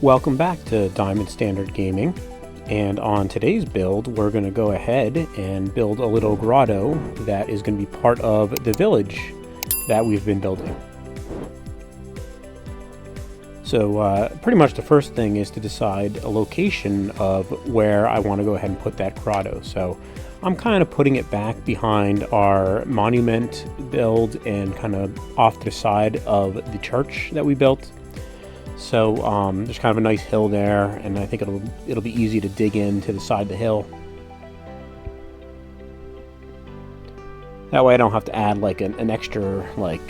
Welcome back to Diamond.Standard.Gaming, and on today's build we're going to go ahead and build a little grotto that is going to be part of the village that we've been building. So pretty much the first thing is to decide a location of where I want to go ahead and put that grotto. So I'm kind of putting it back behind our monument build and kind of off to the side of the church that we built. So there's kind of a nice hill there, and I think it'll be easy to dig into the side of the hill. That way I don't have to add like an extra, like,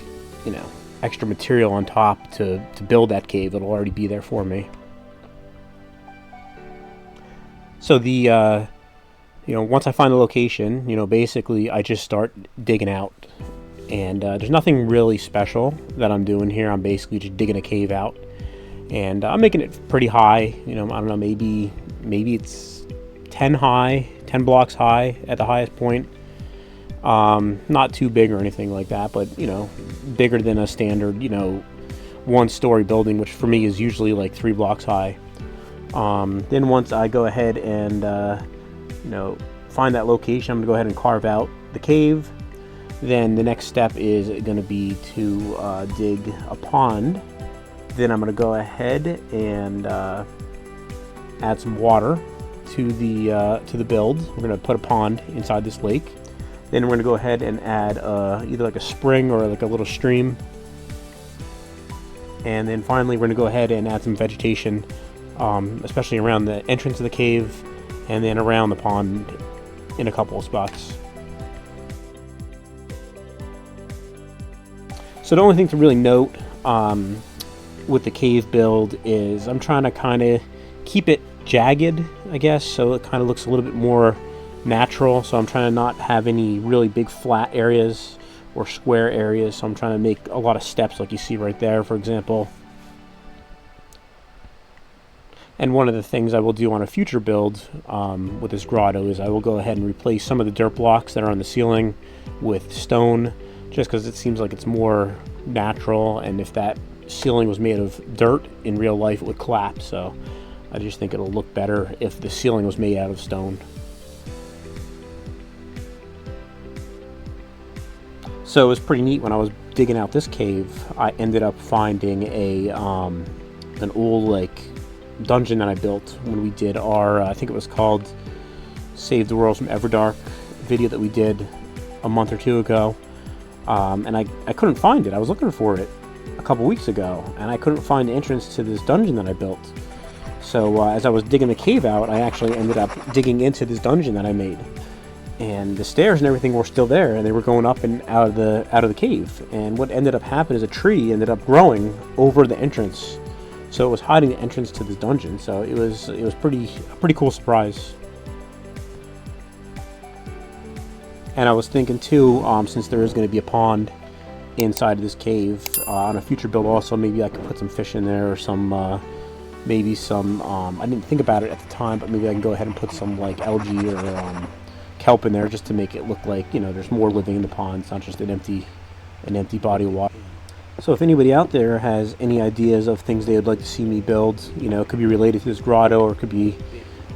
you know, extra material on top to build that cave. It'll already be there for me. So the you know, once I find the location, you know, basically I just start digging out, and there's nothing really special that I'm doing here. I'm basically just digging a cave out. And I'm making it pretty high, you know, I don't know, maybe it's 10 blocks high at the highest point. Not too big or anything like that, but, you know, bigger than a standard, you know, one-story building, which for me is usually like 3 blocks high. Then once I go ahead and, you know, find that location, I'm going to go ahead and carve out the cave. Then the next step is going to be to dig a pond. Then I'm going to go ahead and add some water to the build. We're going to put a pond inside this lake. Then we're going to go ahead and add either like a spring or like a little stream. And then finally we're going to go ahead and add some vegetation, especially around the entrance of the cave and then around the pond in a couple of spots. So the only thing to really note with the cave build is I'm trying to kind of keep it jagged, I guess, so it kind of looks a little bit more natural. So I'm trying to not have any really big flat areas or square areas, so I'm trying to make a lot of steps like you see right there, for example. And one of the things I will do on a future build with this grotto is I will go ahead and replace some of the dirt blocks that are on the ceiling with stone, just because it seems like it's more natural, and if that ceiling was made of dirt in real life it would collapse. So I just think it'll look better if the ceiling was made out of stone. So it was pretty neat when I was digging out this cave. I ended up finding a an old like dungeon that I built when we did our I think it was called Save the World from Everdark video that we did a month or two ago, and I couldn't find it. I was looking for it a couple weeks ago, and I couldn't find the entrance to this dungeon that I built. So as I was digging the cave out, I actually ended up digging into this dungeon that I made, and the stairs and everything were still there, and they were going up and out of the cave. And what ended up happening is a tree ended up growing over the entrance, so it was hiding the entrance to this dungeon. So it was a pretty cool surprise. And I was thinking too, since there is going to be a pond inside of this cave, on a future build also, maybe I could put some fish in there, or some maybe some I didn't think about it at the time, but maybe I can go ahead and put some like algae or kelp in there, just to make it look like, you know, there's more living in the pond. It's not just an empty body of water. So if anybody out there has any ideas of things they would like to see me build, you know, it could be related to this grotto or it could be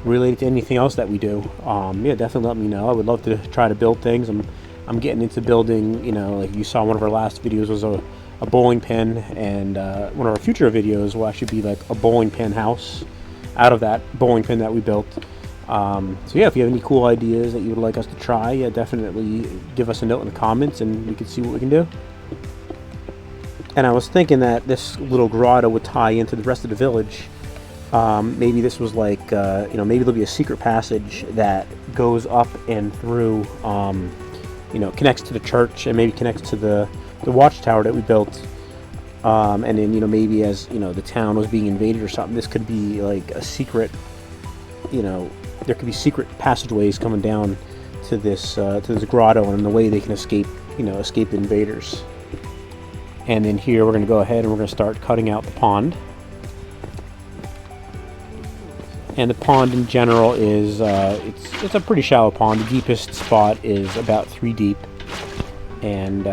related to anything else that we do, yeah, definitely let me know. I would love to try to build things. I'm getting into building, you know, like you saw one of our last videos was a bowling pin, and one of our future videos will actually be like a bowling pin house out of that bowling pin that we built. So yeah, if you have any cool ideas that you would like us to try, yeah, definitely give us a note in the comments and we can see what we can do. And I was thinking that this little grotto would tie into the rest of the village. Maybe this was like, you know, maybe there'll be a secret passage that goes up and through, you know, connects to the church and maybe connects to the watchtower that we built. And then, you know, maybe as, you know, the town was being invaded or something, this could be like a secret, you know, there could be secret passageways coming down to this grotto, and the way they can escape, you know, escape the invaders. And then here we're going to go ahead and we're going to start cutting out the pond. And the pond in general is it's a pretty shallow pond. The deepest spot is about 3 deep, and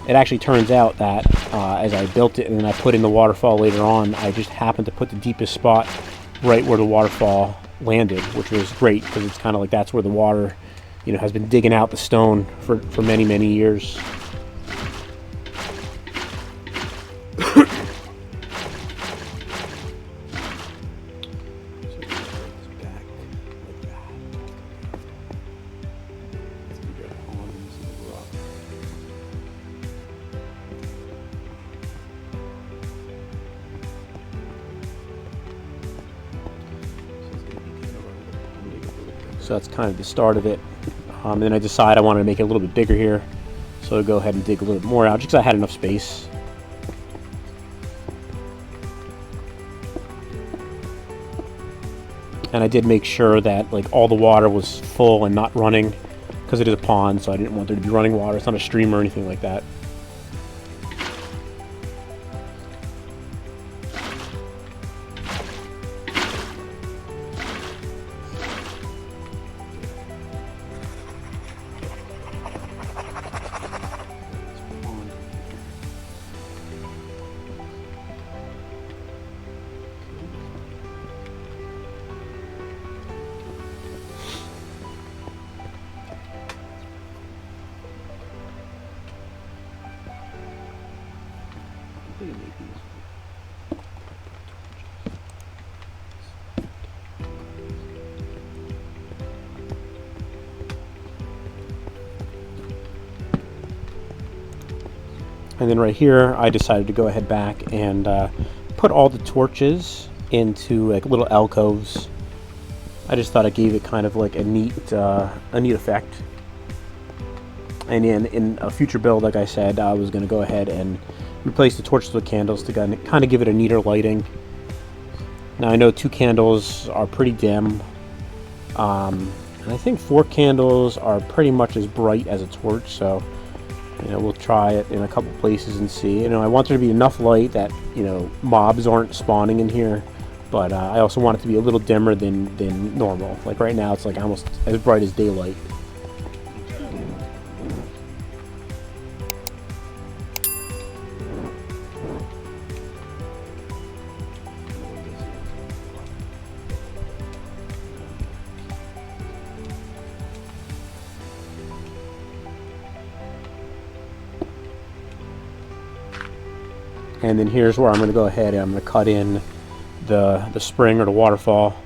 it actually turns out that as I built it and then I put in the waterfall later on, I just happened to put the deepest spot right where the waterfall landed, which was great because it's kind of like that's where the water, you know, has been digging out the stone for many, many years. So that's kind of the start of it. And then I decided I wanted to make it a little bit bigger here. So I'll go ahead and dig a little bit more out just because I had enough space. And I did make sure that like all the water was full and not running because it is a pond, so I didn't want there to be running water. It's not a stream or anything like that. And then right here, I decided to go ahead back and put all the torches into like little alcoves. I just thought it gave it kind of like a neat effect. And in a future build, like I said, I was going to go ahead and replace the torches with candles to kind of give it a neater lighting. Now I know 2 candles are pretty dim, and I think 4 candles are pretty much as bright as a torch. So, you know, we'll try it in a couple places and see. You know, I want there to be enough light that, you know, mobs aren't spawning in here, but I also want it to be a little dimmer than normal. Like right now, it's like almost as bright as daylight. And then here's where I'm going to go ahead and I'm going to cut in the spring or the waterfall.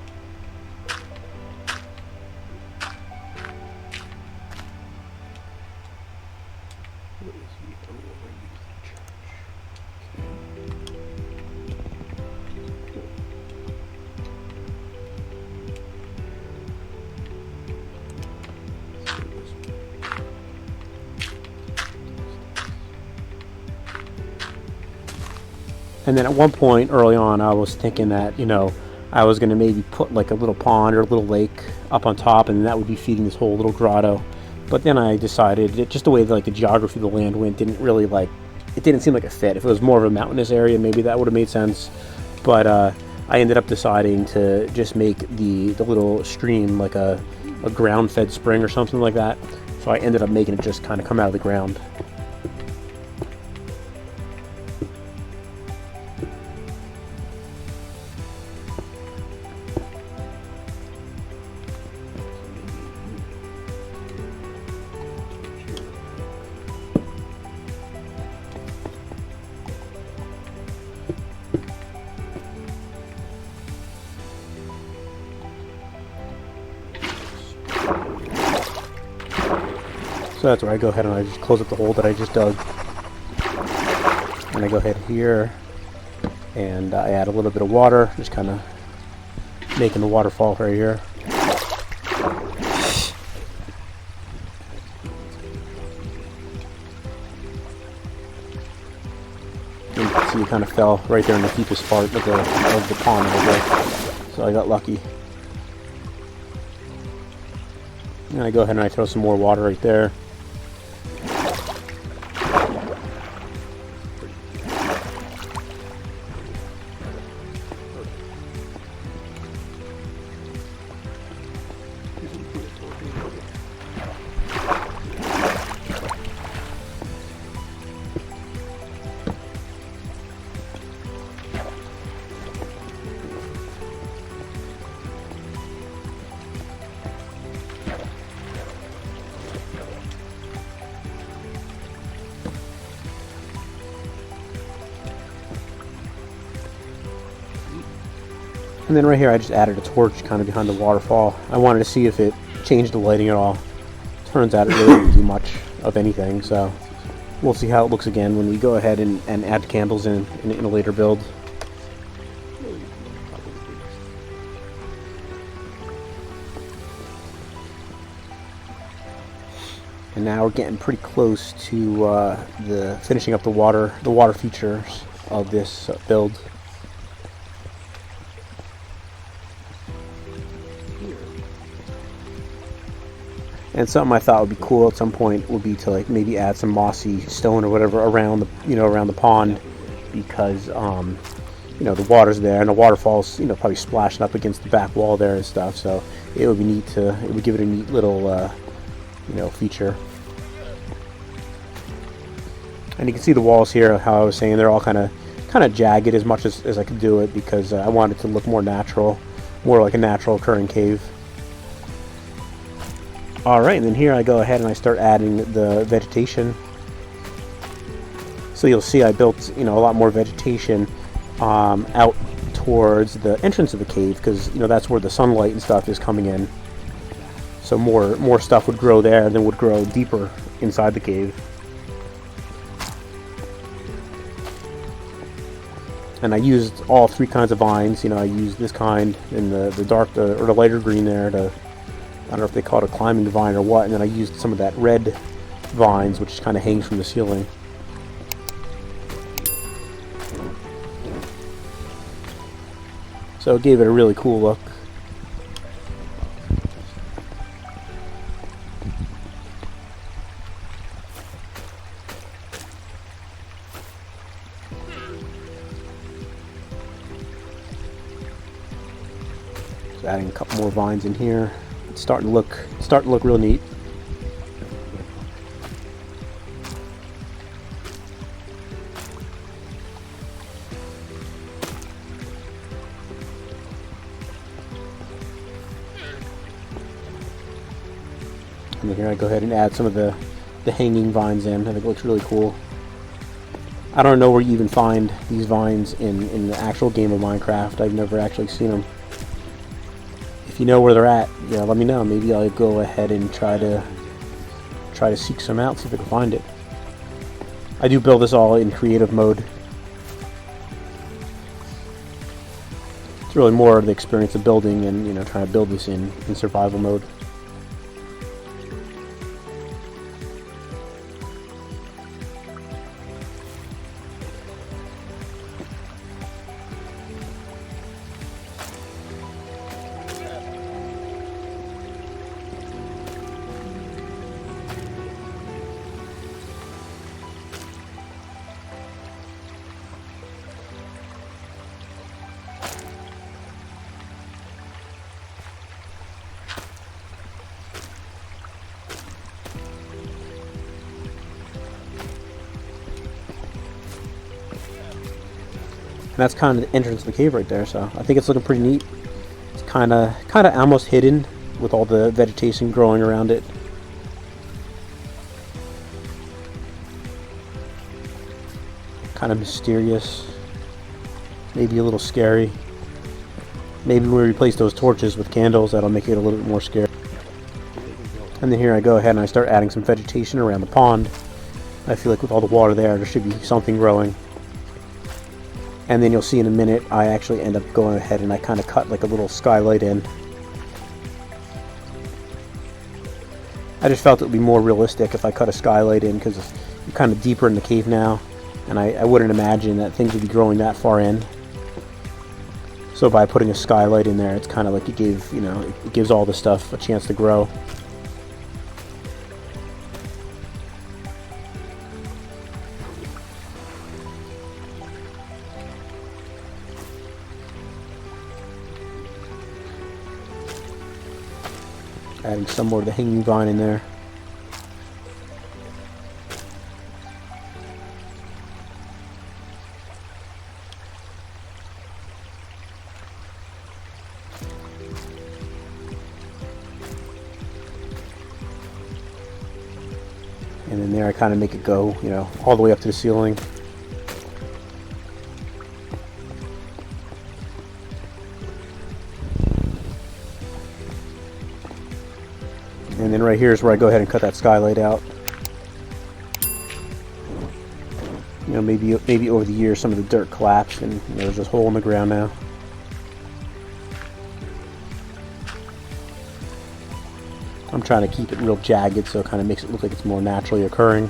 And then at one point early on, I was thinking that, you know, I was going to maybe put like a little pond or a little lake up on top, and that would be feeding this whole little grotto. But then I decided that just the way like the geography of the land went didn't really like, it didn't seem like a fit. If it was more of a mountainous area, maybe that would have made sense. But I ended up deciding to just make the little stream like a ground-fed spring or something like that. So I ended up making it just kind of come out of the ground. So that's where I go ahead and I just close up the hole that I just dug. And I go ahead here and I add a little bit of water, just kind of making the waterfall right here. And you can see it kind of fell right there in the deepest part of the pond right there. So I got lucky. And I go ahead and I throw some more water right there. And then right here I just added a torch kind of behind the waterfall. I wanted to see if it changed the lighting at all. Turns out it really didn't do much of anything, so we'll see how it looks again when we go ahead and add candles in a later build. And now we're getting pretty close to the finishing up the water features of this build. And something I thought would be cool at some point would be to like maybe add some mossy stone or whatever around the around the pond, because the water's there and the waterfall's probably splashing up against the back wall there and stuff. So it would be neat to it would give it a neat little feature. And you can see the walls here, how I was saying, they're all kind of jagged as much as I could do it, because I wanted it to look more natural, more like a natural occurring cave. Alright, and then here I go ahead and I start adding the vegetation. So you'll see I built a lot more vegetation out towards the entrance of the cave, because that's where the sunlight and stuff is coming in. So more stuff would grow there than would grow deeper inside the cave. And I used all three kinds of vines. I used this kind in the dark or the lighter green there to, I don't know if they call it a climbing vine or what, and then I used some of that red vines, which kind of hangs from the ceiling. So it gave it a really cool look. Just adding a couple more vines in here. It's starting to look real neat. And then here I go ahead and add some of the hanging vines in. I think it looks really cool. I don't know where you even find these vines in the actual game of Minecraft. I've never actually seen them. If you know where they're at, let me know. Maybe I'll go ahead and try to seek some out, see if I can find it. I do build this all in creative mode. It's really more of the experience of building and trying to build this in survival mode. And that's kind of the entrance of the cave right there, so I think it's looking pretty neat. It's kind of almost hidden with all the vegetation growing around it. Kind of mysterious, maybe a little scary. Maybe when we replace those torches with candles, that'll make it a little bit more scary. And then here I go ahead and I start adding some vegetation around the pond. I feel like with all the water there should be something growing. And then you'll see in a minute, I actually end up going ahead and I kind of cut like a little skylight in. I just felt it would be more realistic if I cut a skylight in, because you're kind of deeper in the cave now, and I wouldn't imagine that things would be growing that far in. So by putting a skylight in there, it's kind of like it gives all the stuff a chance to grow. Adding some more of the hanging vine in there. And then there I kind of make it go, all the way up to the ceiling. And then right here is where I go ahead and cut that skylight out. You know, maybe over the years some of the dirt collapsed and there's this hole in the ground now. I'm trying to keep it real jagged so it kind of makes it look like it's more naturally occurring.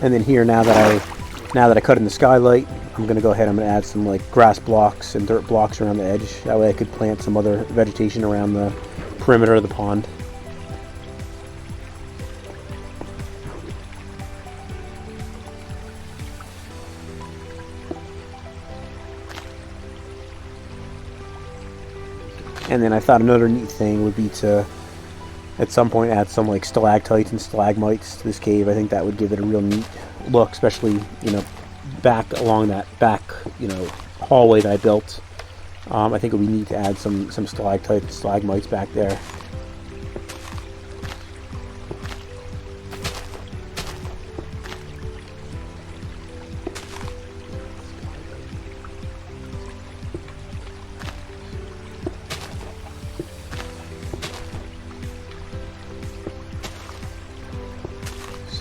And then here, now that I cut in the skylight, I'm going to go ahead, I'm going to add some like grass blocks and dirt blocks around the edge. That way I could plant some other vegetation around the perimeter of the pond. And then I thought another neat thing would be to, at some point, add some like stalactites and stalagmites to this cave. I think that would give it a real neat look, especially, you know, back along that back, you know, hallway that I built. I think it would be neat to add some stalactites and stalagmites back there.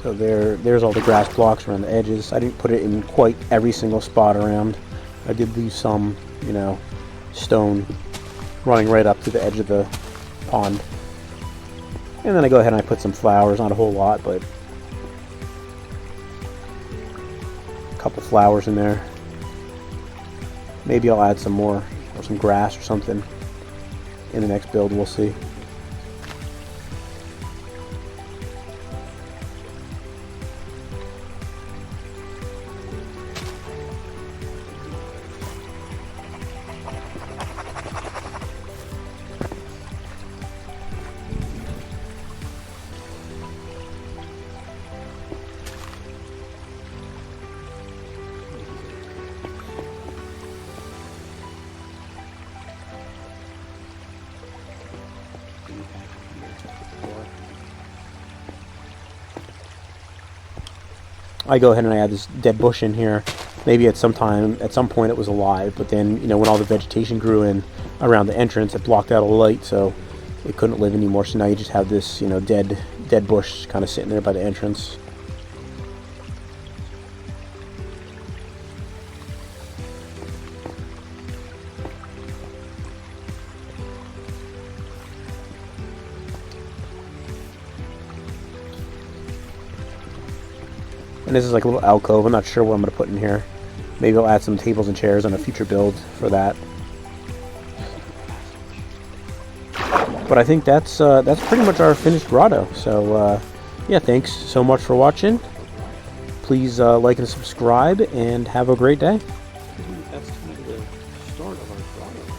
So there's all the grass blocks around the edges. I didn't put it in quite every single spot around. I did leave some, you know, stone running right up to the edge of the pond. And then I go ahead and I put some flowers, not a whole lot, but a couple flowers in there. Maybe I'll add some more, or some grass or something in the next build, we'll see. I go ahead and I add this dead bush in here. Maybe at some point it was alive, but then, you know, when all the vegetation grew in around the entrance, it blocked out all the light, so it couldn't live anymore. So now you just have this, you know, dead bush kind of sitting there by the entrance. And this is like a little alcove. I'm not sure what I'm going to put in here. Maybe I'll add some tables and chairs on a future build for that. But I think that's pretty much our finished grotto. So yeah, thanks so much for watching. Please like and subscribe, and have a great day. That's kind of the start of our grotto.